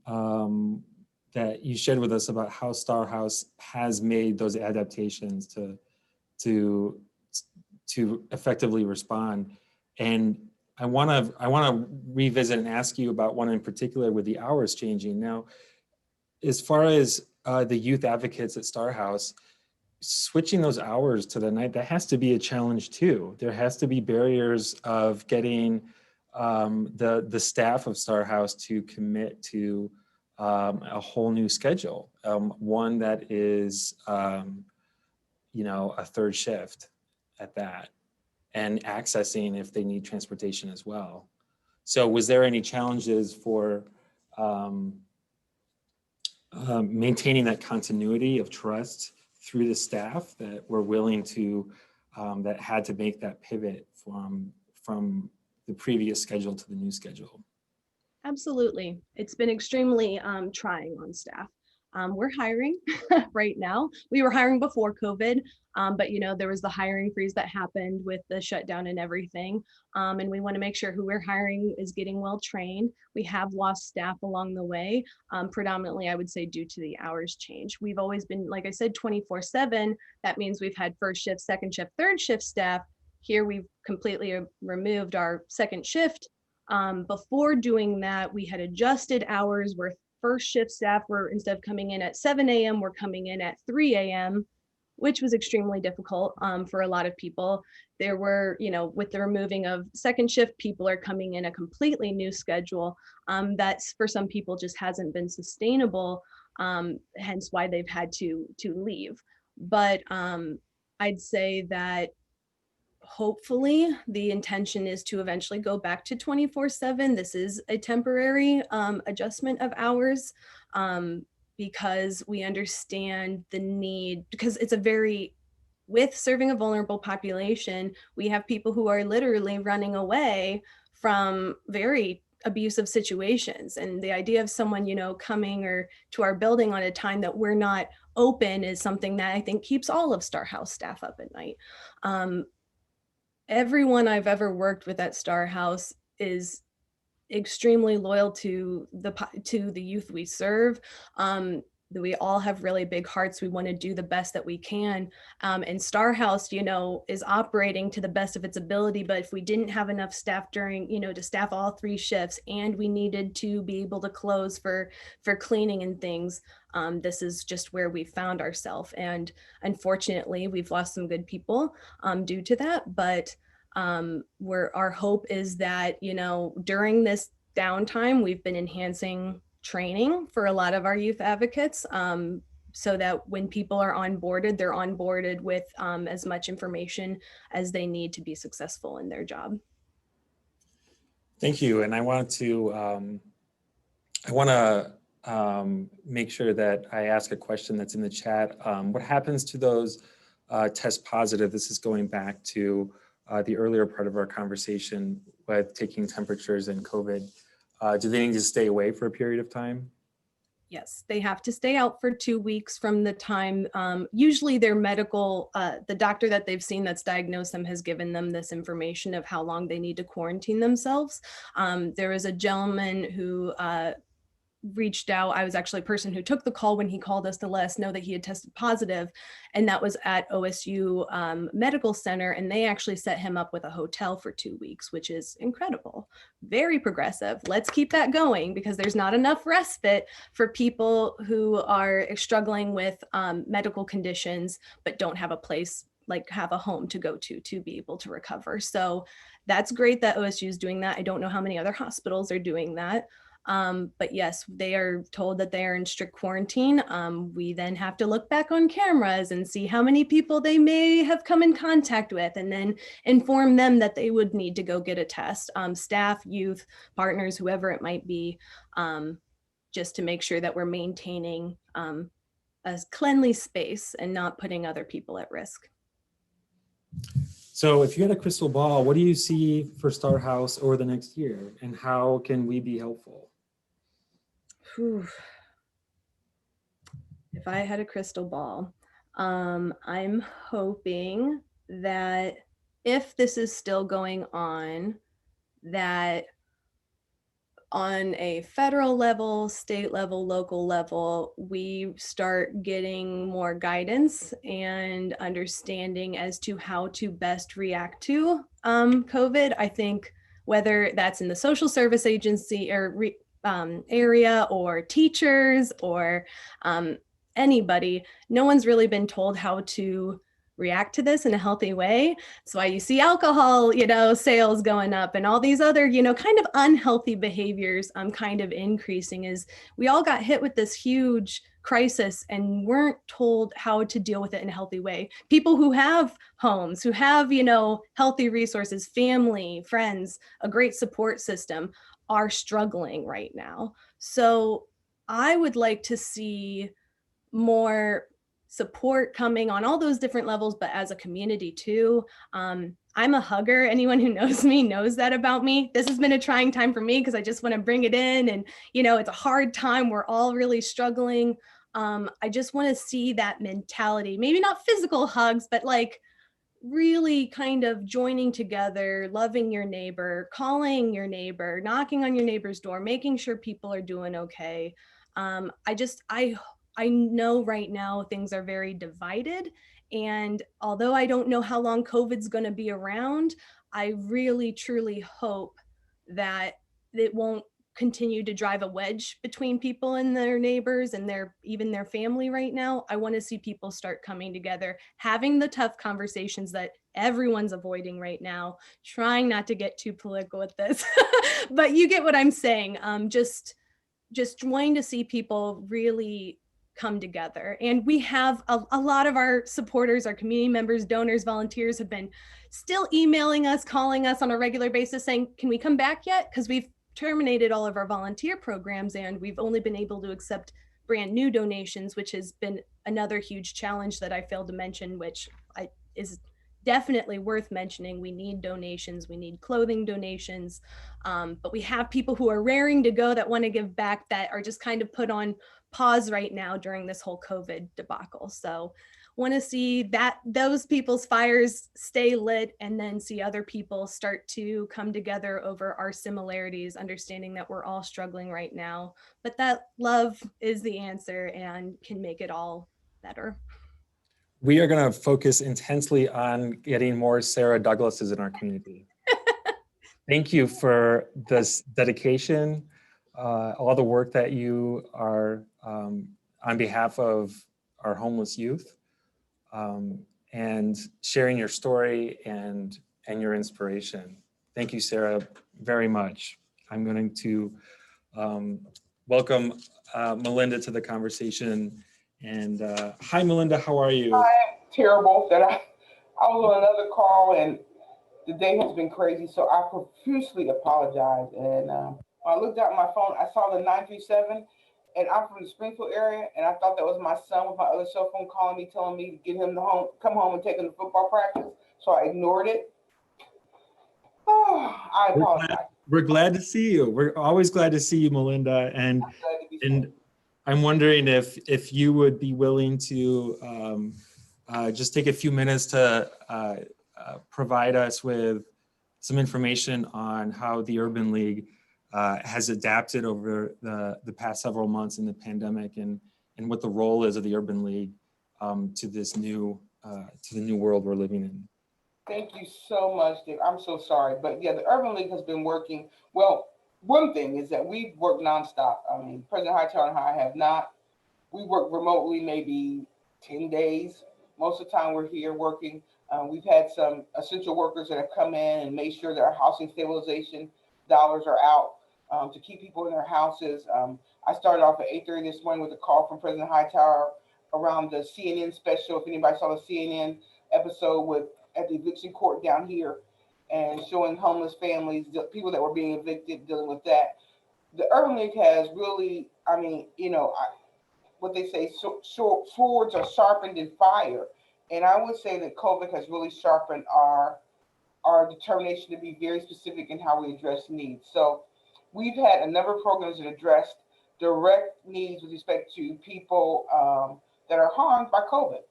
Speaker 1: that you shared with us about how Starhouse has made those adaptations to effectively respond. And I want to revisit and ask you about one in particular with the hours changing. Now, as far as the youth advocates at Starhouse, switching those hours to the night, that has to be a challenge too. There has to be barriers of getting the staff of Starhouse to commit to a whole new schedule, one that is, a third shift at that, and accessing if they need transportation as well. So was there any challenges for maintaining that continuity of trust through the staff that were willing to, that had to make that pivot from the previous schedule to the new schedule?
Speaker 3: Absolutely. It's been extremely trying on staff. We're hiring right now. We were hiring before COVID, but there was the hiring freeze that happened with the shutdown and everything. And we want to make sure who we're hiring is getting well trained. We have lost staff along the way, predominantly, I would say, due to the hours change. We've always been, like I said, 24/7. That means we've had first shift, second shift, third shift staff. Here we've completely removed our second shift. Before doing that, we had adjusted hours where first shift staff were, instead of coming in at 7 a.m., we're coming in at 3 a.m., which was extremely difficult for a lot of people. There were, with the removing of second shift, people are coming in a completely new schedule that's for some people just hasn't been sustainable, hence why they've had to leave. But I'd say that hopefully the intention is to eventually go back to 24/7. This is a temporary adjustment of hours because we understand the need, because it's with serving a vulnerable population, we have people who are literally running away from very abusive situations. And the idea of someone, coming or to our building on a time that we're not open is something that I think keeps all of Starhouse staff up at night. Everyone I've ever worked with at Starhouse is extremely loyal to the youth we serve. We all have really big hearts. We want to do the best that we can. And Starhouse, is operating to the best of its ability. But if we didn't have enough staff to staff all 3 shifts, and we needed to be able to close for cleaning and things, this is just where we found ourselves. And unfortunately, we've lost some good people due to that. But our hope is that, during this downtime, we've been enhancing training for a lot of our youth advocates, so that when people are onboarded, they're onboarded with as much information as they need to be successful in their job.
Speaker 1: Thank you. And I want to make sure that I ask a question that's in the chat. What happens to those test positive? This is going back to the earlier part of our conversation with taking temperatures and COVID. Do they need to stay away for a period of time?
Speaker 3: Yes, they have to stay out for 2 weeks from the time, usually their medical, the doctor that they've seen that's diagnosed them has given them this information of how long they need to quarantine themselves. There was a gentleman who reached out. I was actually a person who took the call when he called us to let us know that he had tested positive, and that was at OSU Medical Center, and they actually set him up with a hotel for 2 weeks, which is incredible. Very progressive. Let's keep that going, because there's not enough respite for people who are struggling with medical conditions but don't have a place, like have a home to go to be able to recover. So that's great that OSU is doing that. I don't know how many other hospitals are doing that. But yes, they are told that they are in strict quarantine. We then have to look back on cameras and see how many people they may have come in contact with, and then inform them that they would need to go get a test. Staff, youth, partners, whoever it might be, just to make sure that we're maintaining a cleanly space and not putting other people at risk.
Speaker 1: So if you had a crystal ball, what do you see for Starhouse over the next year, and how can we be helpful?
Speaker 3: Whew. If I had a crystal ball, I'm hoping that if this is still going on, that on a federal level, state level, local level, we start getting more guidance and understanding as to how to best react to COVID. I think whether that's in the social service agency or area or teachers or anybody, no one's really been told how to react to this in a healthy way. That's why you see alcohol, sales going up and all these other, kind of unhealthy behaviors kind of increasing. Is we all got hit with this huge crisis and weren't told how to deal with it in a healthy way. People who have homes, who have, healthy resources, family, friends, a great support system are struggling right now. So I would like to see more support coming on all those different levels, but as a community too. I'm a hugger. Anyone who knows me knows that about me. This has been a trying time for me because I just want to bring it in, and it's a hard time. We're all really struggling. I just want to see that mentality, maybe not physical hugs, but like really kind of joining together, loving your neighbor, calling your neighbor, knocking on your neighbor's door, making sure people are doing okay. I know right now things are very divided. And although I don't know how long COVID's going to be around, I really, truly hope that it won't continue to drive a wedge between people and their neighbors and even their family right now. I want to see people start coming together, having the tough conversations that everyone's avoiding right now, trying not to get too political with this, but you get what I'm saying. Just wanting to see people really come together. And we have a lot of our supporters, our community members, donors, volunteers have been still emailing us, calling us on a regular basis saying, can we come back yet? Because we've terminated all of our volunteer programs and we've only been able to accept brand new donations, which has been another huge challenge that I failed to mention, which is definitely worth mentioning. We need donations, we need clothing donations, but we have people who are raring to go that want to give back that are just kind of put on pause right now during this whole COVID debacle. So want to see that those people's fires stay lit and then see other people start to come together over our similarities, understanding that we're all struggling right now, but that love is the answer and can make it all better.
Speaker 1: We are going to focus intensely on getting more Sarah Douglases in our community. Thank you for this dedication, all the work that you are on behalf of our homeless youth, and sharing your story and your inspiration. Thank you, Sarah, very much. I'm going to welcome Melinda to the conversation. And hi, Melinda, how are you?
Speaker 4: I am terrible that I was on another call and the day has been crazy, so I profusely apologize. And when I looked out my phone, I saw the 937, and I'm from the Springfield area, and I thought that was my son with my other cell phone calling me, telling me to get him to come home and take him to football practice. So I ignored it. Oh, I apologize.
Speaker 1: We're glad to see you. We're always glad to see you, Melinda. And I'm wondering if you would be willing to just take a few minutes to provide us with some information on how the Urban League has adapted over the past several months in the pandemic, and what the role is of the Urban League to this new to the new world we're living in.
Speaker 4: Thank you so much, Dave. I'm so sorry, but yeah, the Urban League has been working. Well, one thing is that we've worked nonstop. I mean, President Hightower and I have not. We work remotely maybe 10 days. Most of the time we're here working. We've had some essential workers that have come in and made sure that our housing stabilization dollars are out to keep people in their houses. I started off at 8:30 this morning with a call from President Hightower around the CNN special. If anybody saw the CNN episode at the eviction court down here, and showing homeless families, the people that were being evicted, dealing with that. The Urban League has really, I mean, what they say, swords are sharpened in fire. And I would say that COVID has really sharpened our our determination to be very specific in how we address needs. So we've had a number of programs that addressed direct needs with respect to people that are harmed by COVID.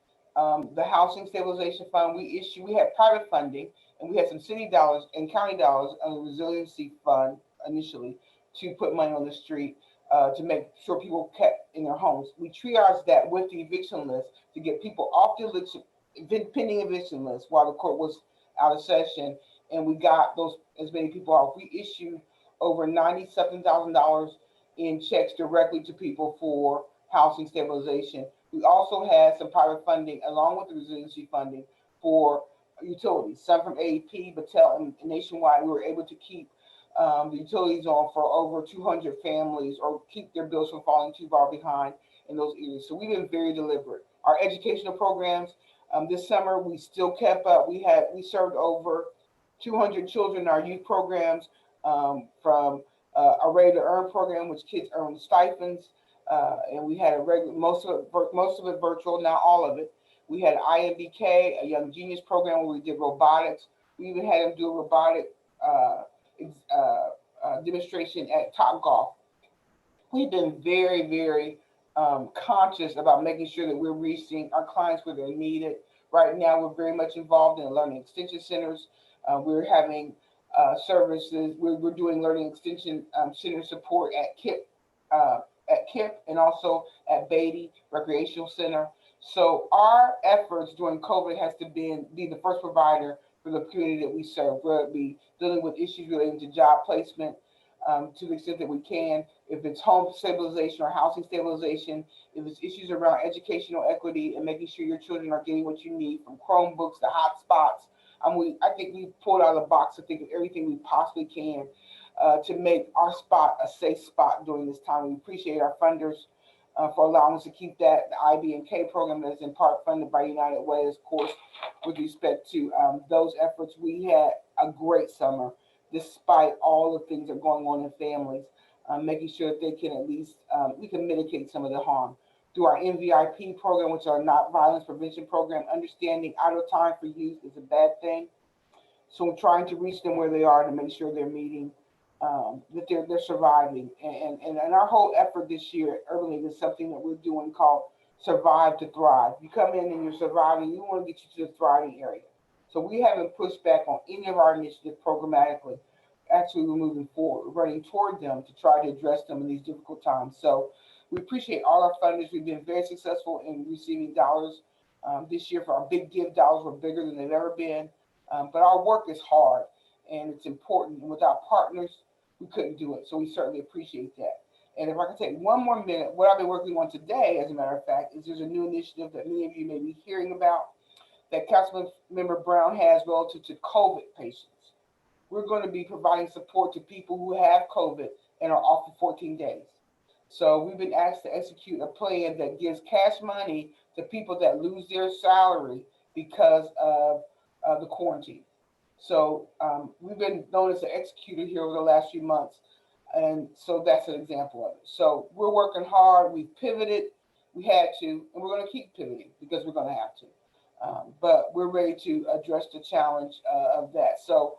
Speaker 4: The Housing Stabilization Fund, we had private funding, and we had some city dollars and county dollars on the Resiliency Fund initially to put money on the street to make sure people kept in their homes. We triaged that with the eviction list to get people off the pending eviction list while the court was out of session, and we got those as many people off. We issued over $97,000 in checks directly to people for housing stabilization. We also had some private funding along with the resiliency funding for utilities, some from AEP, Battelle, and nationwide. We were able to keep the utilities on for over 200 families, or keep their bills from falling too far behind in those areas. So we've been very deliberate. Our educational programs, this summer we still kept up. We served over 200 children in our youth programs, from a Ready to Earn program, which kids earn stipends, and we had a regular, most of it virtual, not all of it. We had IMBK, a Young Genius program, where we did robotics. We even had them do a robotic demonstration at Topgolf. We've been very, very conscious about making sure that we're reaching our clients where they're needed. Right now, we're very much involved in learning extension centers. We're having services. We're doing learning extension center support at KIP and also at Beatty Recreational Center. So our efforts during COVID has to be the first provider for the community that we serve, whether it be dealing with issues relating to job placement, to the extent that we can, if it's home stabilization or housing stabilization, if it's issues around educational equity and making sure your children are getting what you need, from Chromebooks to hotspots. I think we pulled out of the box to think of everything we possibly can to make our spot a safe spot during this time. We appreciate our funders for allowing us to keep that. The IB&K program that is in part funded by United Way, of course, with respect to those efforts. We had a great summer, despite all the things that are going on in families, making sure that they can at least, we can mitigate some of the harm. Through our NVIP program, which are not violence prevention program, understanding idle time for youth is a bad thing. So we're trying to reach them where they are to make sure they're meeting, that they're surviving. And our whole effort this year at Urban League is something that we're doing called Survive to Thrive. You come in and you're surviving, we want to get you to the thriving area. So we haven't pushed back on any of our initiatives programmatically. Actually, we're moving forward, we're running toward them to try to address them in these difficult times. So we appreciate all our funders. We've been very successful in receiving dollars this year. For our big give, dollars were bigger than they've ever been. But our work is hard and it's important. And without partners, we couldn't do it. So we certainly appreciate that. And if I can take one more minute, what I've been working on today, as a matter of fact, is there's a new initiative that many of you may be hearing about that Councilmember Brown has relative to COVID patients. We're going to be providing support to people who have COVID and are off for 14 days. So we've been asked to execute a plan that gives cash money to people that lose their salary because of the quarantine. So we've been known as the executor here over the last few months. And so that's an example of it. So we're working hard. We pivoted. We had to, and we're going to keep pivoting because we're going to have to. But we're ready to address the challenge of that. So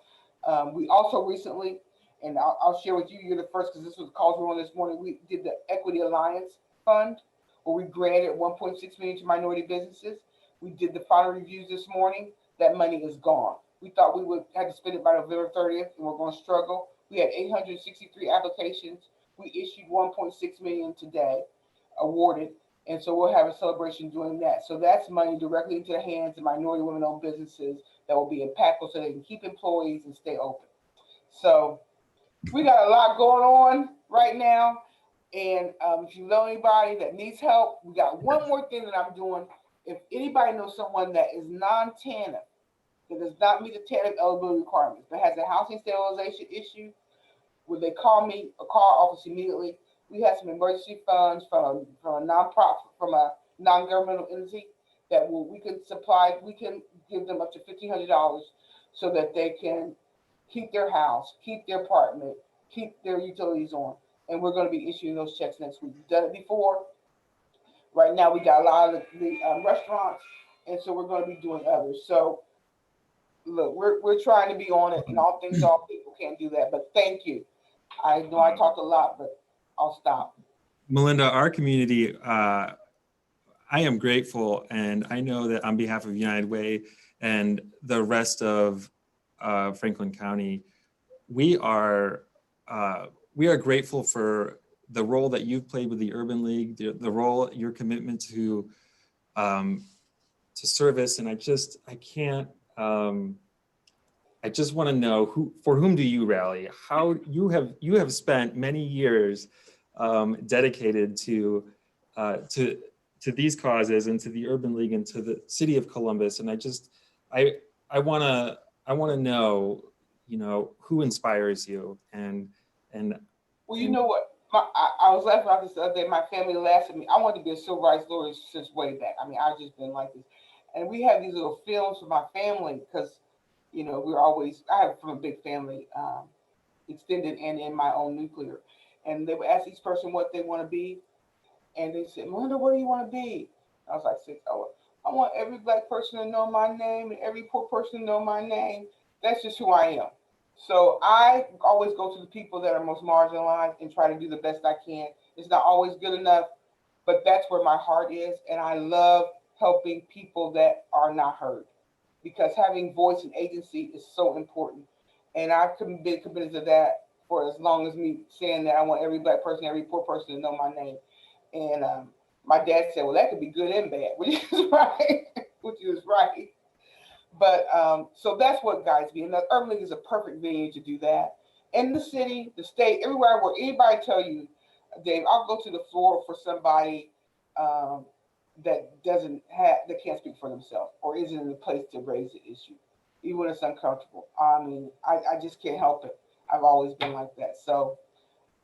Speaker 4: we also recently, and I'll share with you, you're the first because this was the calls we were on this morning, we did the Equity Alliance Fund, where we granted $1.6 million to minority businesses. We did the final reviews this morning. That money is gone. We thought we would have to spend it by November 30th, and we're going to struggle. We had 863 applications. We issued 1.6 million today, awarded, and so we'll have a celebration doing that. So that's money directly into the hands of minority women-owned businesses that will be impactful so they can keep employees and stay open. So we got a lot going on right now. And if you know anybody that needs help, we got one more thing that I'm doing. If anybody knows someone that is non-TANF, that does not meet the TANF eligibility requirements, but has a housing stabilization issue, would they call me or call our office immediately? We have some emergency funds from a nonprofit, from a non-governmental entity that we can supply. We can give them up to $1,500 so that they can keep their house, keep their apartment, keep their utilities on. And we're going to be issuing those checks next week. We've done it before. Right now, we got a lot of the restaurants, and so we're going to be doing others. So look, we're trying to be on it, and all things, all people can't do that. But thank you. I know I talked a lot, but I'll stop.
Speaker 1: Melinda, our community, I am grateful, and I know that on behalf of United Way and the rest of Franklin County, we are grateful for the role that you've played with the Urban League, the role, your commitment to service, and I just want to know for whom do you rally? How you have spent many years dedicated to these causes and to the Urban League and to the city of Columbus, and I want to know, who inspires you and.
Speaker 4: Well, you know what? I was laughing about this the other day. My family laughed at me. I wanted to be a civil rights lawyer since way back. I mean, I've just been like this. And we have these little films for my family because, I have from a big family, extended and in my own nuclear. And they would ask each person what they want to be. And they said, Melinda, what do you want to be? I was like, I want every Black person to know my name and every poor person to know my name. That's just who I am. So I always go to the people that are most marginalized and try to do the best I can. It's not always good enough, but that's where my heart is. And I love helping people that are not heard, because having voice and agency is so important. And I've been committed to that for as long as me saying that I want every Black person, every poor person to know my name. And my dad said, well, that could be good and bad, which is right, which is right. But so that's what guides me. And the Urban League is a perfect venue to do that. In the city, the state, everywhere I work, anybody tell you, Dave, I'll go to the floor for somebody that can't speak for themselves or isn't in the place to raise the issue, even when it's uncomfortable. I mean, I just can't help it. I've always been like that. So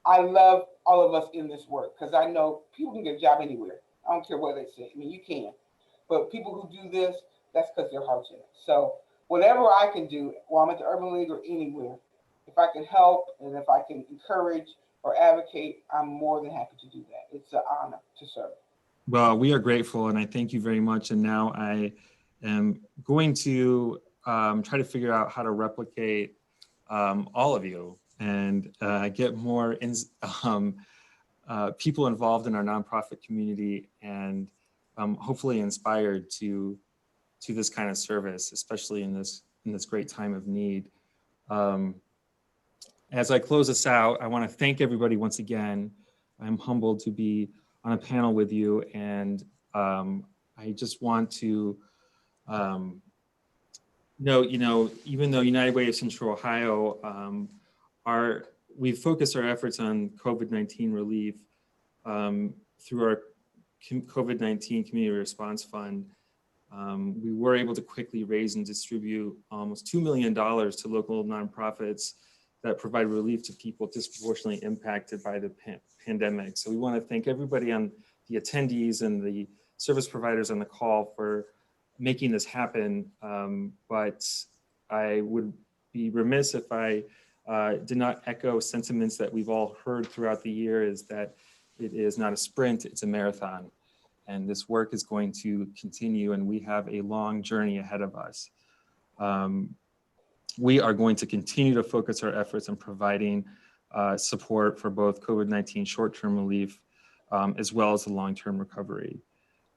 Speaker 4: I love all of us in this work because I know people can get a job anywhere. I don't care what they say. I mean, you can. But people who do this, that's because their heart's in it. So whatever I can do while I'm at the Urban League or anywhere, if I can help and if I can encourage or advocate, I'm more than happy to do that. It's an honor to serve.
Speaker 1: Well, we are grateful, and I thank you very much. And now I am going to try to figure out how to replicate all of you and get more people involved in our nonprofit community and hopefully inspired to this kind of service, especially in this great time of need. As I close this out, I want to thank everybody once again. I'm humbled to be on a panel with you, and I just want to note, even though United Way of Central Ohio, we've focused our efforts on COVID-19 relief through our COVID-19 Community Response Fund. We were able to quickly raise and distribute almost $2 million to local nonprofits that provide relief to people disproportionately impacted by the pandemic. So we want to thank everybody on the attendees and the service providers on the call for making this happen. But I would be remiss if I did not echo sentiments that we've all heard throughout the year, is that it is not a sprint, it's a marathon. And this work is going to continue, and we have a long journey ahead of us. We are going to continue to focus our efforts on providing support for both COVID-19 short-term relief, as well as the long-term recovery.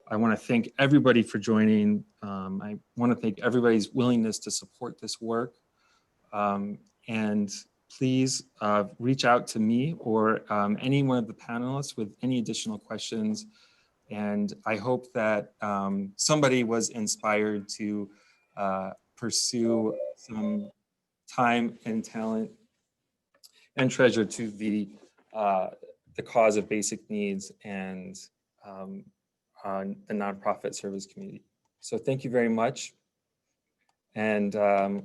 Speaker 1: I want to thank everybody for joining. I want to thank everybody's willingness to support this work. And please reach out to me or any one of the panelists with any additional questions. And I hope that somebody was inspired to pursue some time and talent and treasure to the cause of basic needs and on the nonprofit service community. So thank you very much. And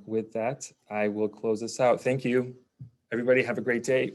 Speaker 1: with that, I will close this out. Thank you. Everybody have a great day.